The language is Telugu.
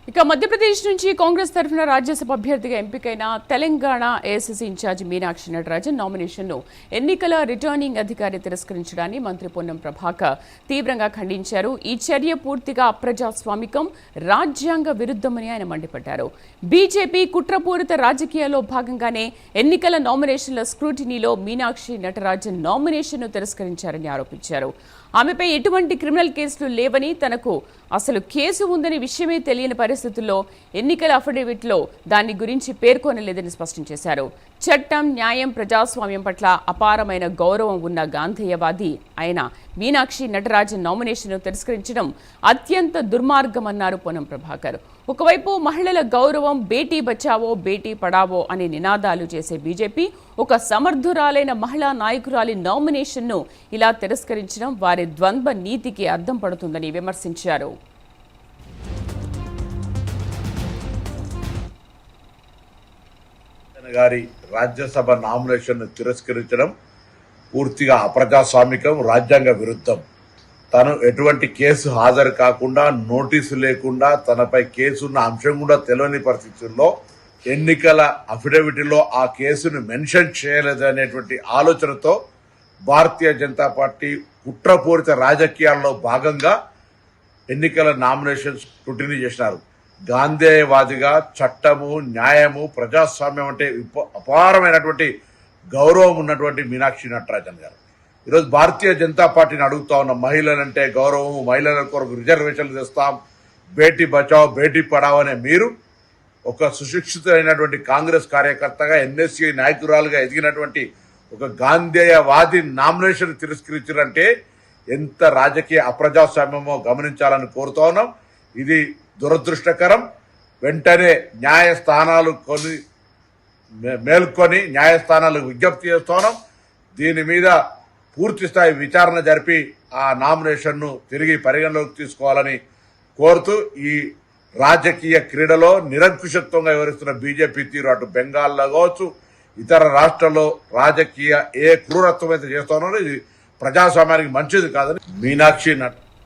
ఇక మధ్యప్రదేశ్ నుంచి కాంగ్రెస్ తరఫున రాజ్యసభ అభ్యర్థిగా ఎంపికైన తెలంగాణ ఏఐసీసీ ఇన్ఛార్జి మీనాక్షి నటరాజన్ నామినేషన్ను ఎన్నికల రిటర్నింగ్ అధికారి తిరస్కరించడాన్ని మంత్రి పొన్నం ప్రభాకర్ తీవ్రంగా ఖండించారు. ఈ చర్య పూర్తిగా అప్రజాస్వామికం, రాజ్యాంగ విరుద్ధమని ఆయన మండిపడ్డారు. బీజేపీ కుట్రపూరిత రాజకీయాల్లో భాగంగానే ఎన్నికల నామినేషన్ల స్క్రూటినీలో మీనాక్షి నటరాజన్ నామినేషన్ను తిరస్కరించారని ఆరోపించారు. ఆమెపై ఎటువంటి క్రిమినల్ కేసులు లేవని, తనకు అసలు కేసు ఉందని విషయమే తెలియని పరిస్థితుల్లో ఎన్నికల అఫిడవిట్లో దాని గురించి పేర్కొనలేదని స్పష్టం చేశారు. చట్టం, న్యాయం, ప్రజాస్వామ్యం పట్ల అపారమైన గౌరవం ఉన్న గాంధేయవాది అయిన మీనాక్షి నటరాజన్ నామినేషన్ను తిరస్కరించడం అత్యంత దుర్మార్గమన్నారు పొన్నం ప్రభాకర్. ఒకవైపు మహిళల గౌరవం, బేటీ బచావో బేటీ పడావో అనే నినాదాలు చేసే బీజేపీ ఒక సమర్థురాలైన మహిళా నాయకురాలి నామినేషన్ను ఇలా తిరస్కరించడం వారి ద్వంద్వ నీతికి అద్దం పడుతుందని విమర్శించారు. గారి రాజ్యసభ నామినేషన్ తిరస్కరించడం పూర్తిగా అప్రజాస్వామికం, రాజ్యాంగ విరుద్ధం. తను ఎటువంటి కేసు హాజరు కాకుండా, నోటీసు లేకుండా, తనపై కేసు ఉన్న అంశం కూడా తెలియని పరిస్థితుల్లో ఎన్నికల అఫిడవిట్లో ఆ కేసును మెన్షన్ చేయలేదనేటువంటి ఆలోచనతో భారతీయ జనతా పార్టీ కుట్రపూరిత రాజకీయాల్లో భాగంగా ఎన్నికల నామినేషన్ స్క్రూటినీ చేసినారు. గాంధేయవాదిగా చట్టము, న్యాయము, ప్రజాస్వామ్యం అంటే అపారమైనటువంటి గౌరవం ఉన్నటువంటి మీనాక్షి నటరాజన్ గారు ఈరోజు భారతీయ జనతా పార్టీని అడుగుతా ఉన్న, మహిళలంటే గౌరవం, మహిళల కొరకు రిజర్వేషన్లు తెస్తాం, బేటీ బచావ్ బేటీ పడావ్ అనే మీరు ఒక సుశిక్షితులైనటువంటి కాంగ్రెస్ కార్యకర్తగా, ఎన్ఎస్సీ నాయకురాలుగా ఎదిగినటువంటి ఒక గాంధేయవాది నామినేషన్ తిరస్కరించారంటే ఎంత రాజకీయ అప్రజాస్వామ్యమో గమనించాలని కోరుతా ఉన్నాం. ఇది దురదృష్టకరం. వెంటనే న్యాయస్థానాలు మేల్కొని న్యాయస్థానాలకు విజ్ఞప్తి చేస్తున్నాం. దీని మీద పూర్తి స్థాయి విచారణ జరిపి ఆ నామినేషన్ను తిరిగి పరిగణలోకి తీసుకోవాలని కోరుతూ, ఈ రాజకీయ క్రీడలో నిరంకుశత్వంగా వివరిస్తున్న బీజేపీ తీరు అటు బెంగాల్లో కావచ్చు, ఇతర రాష్ట్రాల్లో రాజకీయ ఏ క్రూరత్వం అయితే చేస్తున్నారో ఇది ప్రజాస్వామ్యానికి మంచిది కాదని మీనాక్షి